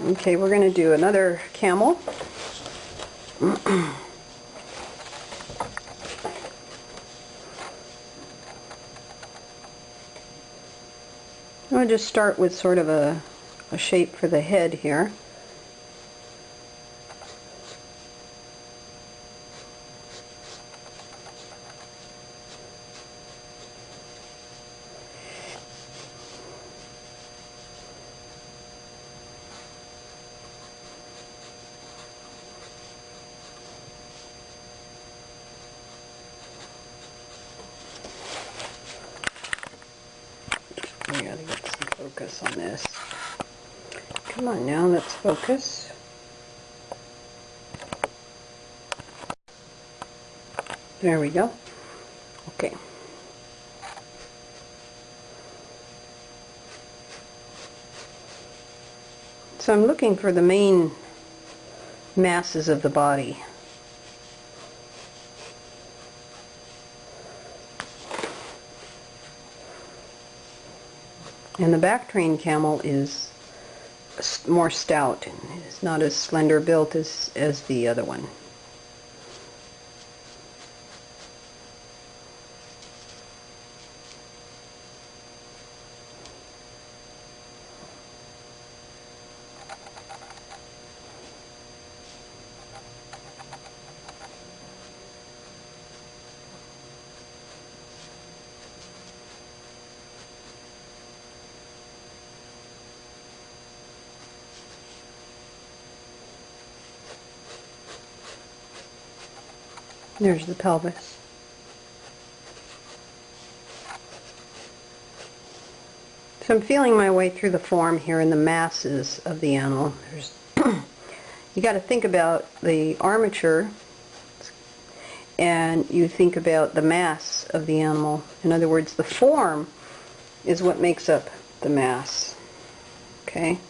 Okay, we're going to do another camel. I'm going to just start with sort of a shape for the head here. I gotta get some focus on this. Come on now, let's focus. There we go. Okay. So I'm looking for the main masses of the body. And the Bactrain camel is more stout. It's not as slender built as the other one. There's the pelvis. So I'm feeling my way through the form here in the masses of the animal. There's you got to think about the armature, and you think about the mass of the animal. In other words, the form is what makes up the mass. Okay?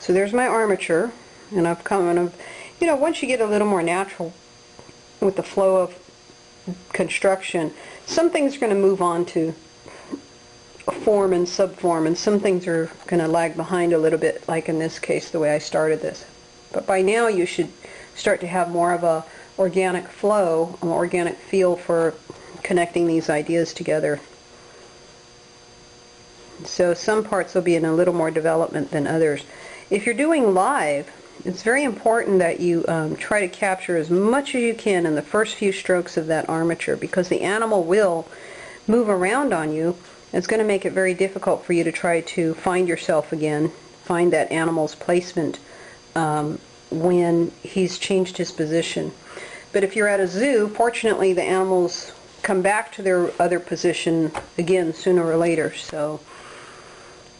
So there's my armature, and I've kind of, you know, once you get a little more natural with the flow of construction, some things are going to move on to form and subform, and some things are going to lag behind a little bit, like in this case the way I started this. But by now you should start to have more of a organic flow, an organic feel for connecting these ideas together. So some parts will be in a little more development than others. If you're doing live, it's very important that you try to capture as much as you can in the first few strokes of that armature, because the animal will move around on you. It's going to make it very difficult for you to try to find yourself again, find that animal's placement when he's changed his position. But if you're at a zoo, fortunately the animals come back to their other position again sooner or later. So.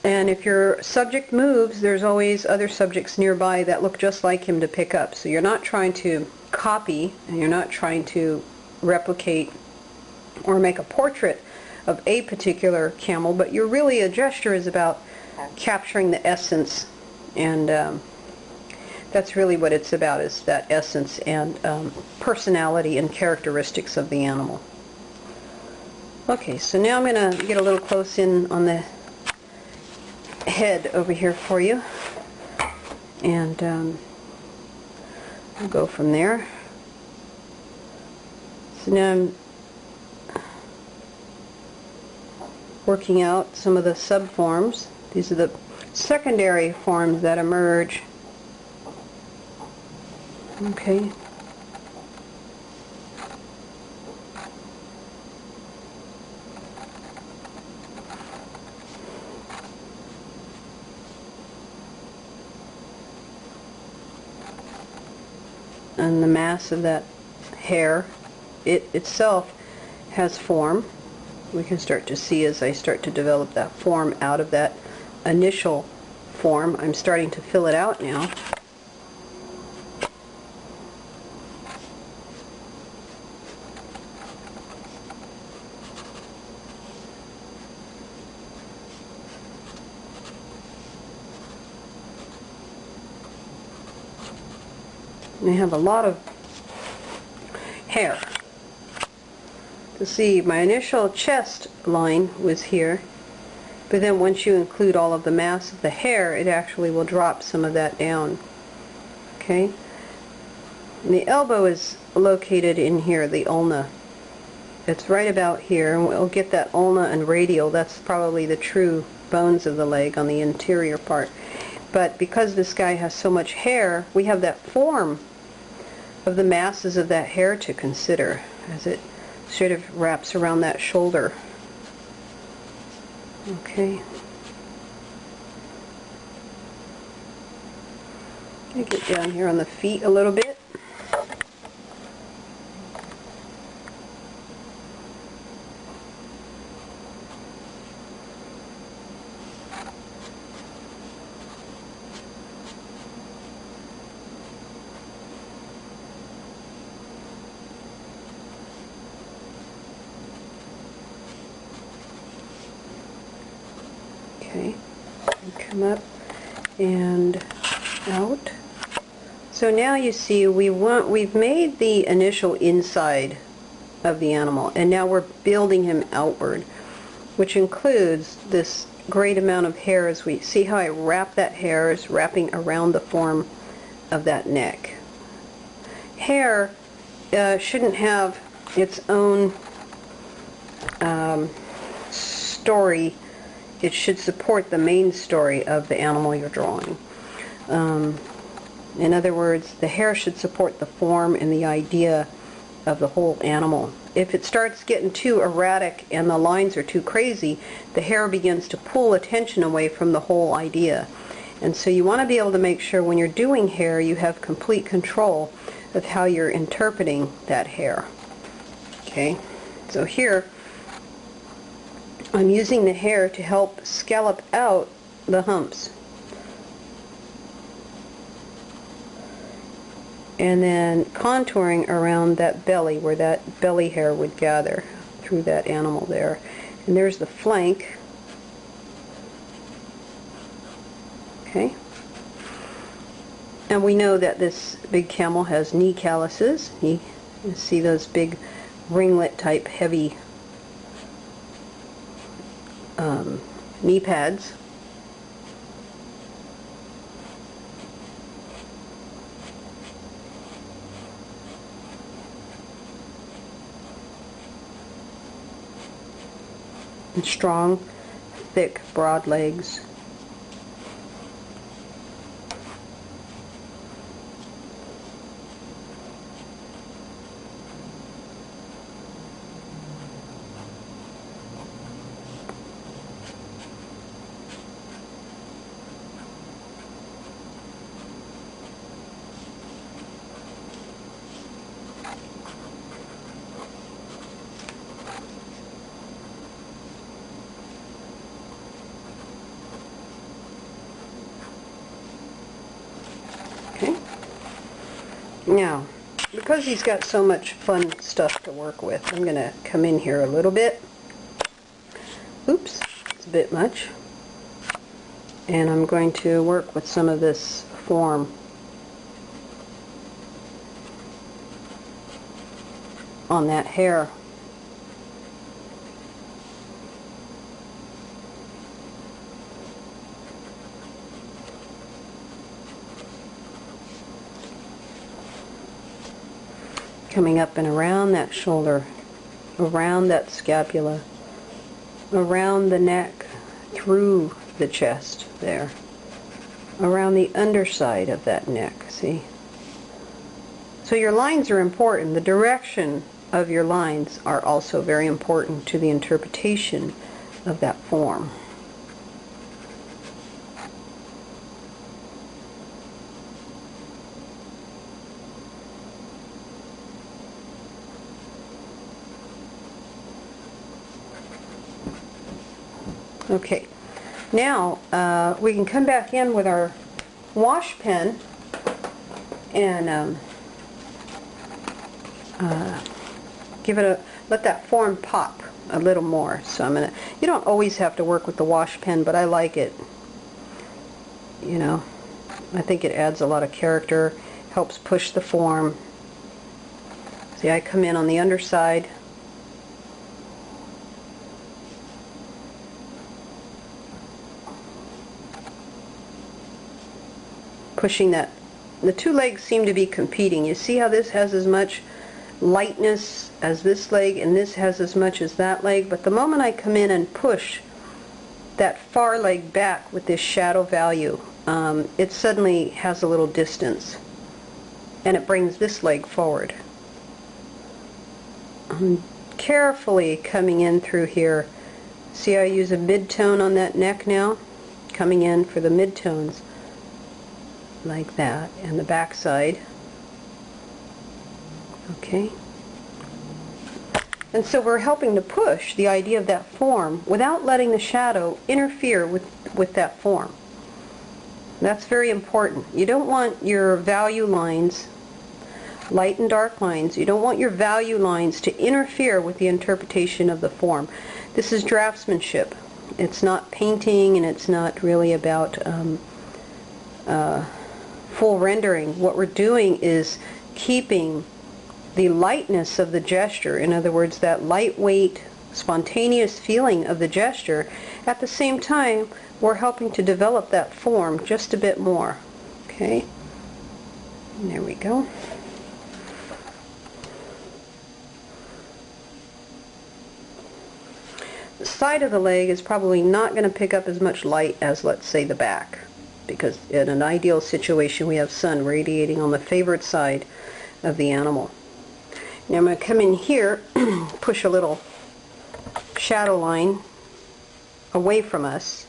And if your subject moves, there's always other subjects nearby that look just like him to pick up. So you're not trying to copy, and you're not trying to replicate or make a portrait of a particular camel, but you're really, a gesture is about capturing the essence, and that's really what it's about, is that essence and personality and characteristics of the animal. Okay, so now I'm going to get a little close in on the head over here for you, and we'll go from there. So now I'm working out some of the subforms. These are the secondary forms that emerge. Okay. And the mass of that hair, it itself has form. We can start to see as I start to develop that form out of that initial form. I'm starting to fill it out now. I have a lot of hair. To see, my initial chest line was here, But then once you include all of the mass of the hair, it actually will drop some of that down. Okay? And the elbow is located in here, the ulna. It's right about here, and we'll get that ulna and radial. That's probably the true bones of the leg on the interior part. But because this guy has so much hair, we have that form of the masses of that hair to consider as it sort of wraps around that shoulder. Okay. Let me get down here on the feet a little bit. Okay, come up and out. So now you see we've made the initial inside of the animal, and now we're building him outward, which includes this great amount of hair. As we see how I wrap that hair is wrapping around the form of that neck. Hair shouldn't have its own story. It should support the main story of the animal you're drawing. In other words, the hair should support the form and the idea of the whole animal. If it starts getting too erratic and the lines are too crazy, the hair begins to pull attention away from the whole idea. And so you want to be able to make sure when you're doing hair you have complete control of how you're interpreting that hair. Okay, so here I'm using the hair to help scallop out the humps. And then contouring around that belly where that belly hair would gather through that animal there. And there's the flank. Okay. And we know that this big camel has knee calluses. You see those big ringlet type heavy knee pads. And strong, thick, broad legs. Okay. Now, because he's got so much fun stuff to work with, I'm going to come in here a little bit. Oops, it's a bit much. And I'm going to work with some of this form on that hair. Coming up and around that shoulder, around that scapula, around the neck, through the chest there, around the underside of that neck, see? So your lines are important. The direction of your lines are also very important to the interpretation of that form. Okay, now we can come back in with our wash pen and let that form pop a little more. So I'm gonna. You don't always have to work with the wash pen, but I like it. You know, I think it adds a lot of character, helps push the form. See, I come in on the underside. pushing that. The two legs seem to be competing. You see how this has as much lightness as this leg, and this has as much as that leg, but the moment I come in and push that far leg back with this shadow value, it suddenly has a little distance, and it brings this leg forward. I'm carefully coming in through here. See how I use a mid-tone on that neck now? Coming in for the mid-tones, like that, and the back side. Okay. And so we're helping to push the idea of that form without letting the shadow interfere with that form. That's very important. You don't want your value lines, light and dark lines, you don't want your value lines to interfere with the interpretation of the form. This is draftsmanship. It's not painting, and it's not really about full rendering. What we're doing is keeping the lightness of the gesture, in other words, that lightweight, spontaneous feeling of the gesture. At the same time, we're helping to develop that form just a bit more. Okay? And there we go. The side of the leg is probably not going to pick up as much light as, let's say, the back, because in an ideal situation we have sun radiating on the favored side of the animal. Now I'm going to come in here, push a little shadow line away from us.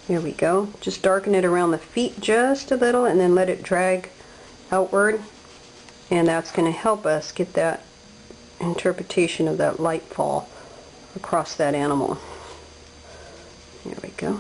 There we go. Just darken it around the feet just a little, and then let it drag outward, and that's going to help us get that interpretation of that light fall across that animal. There we go.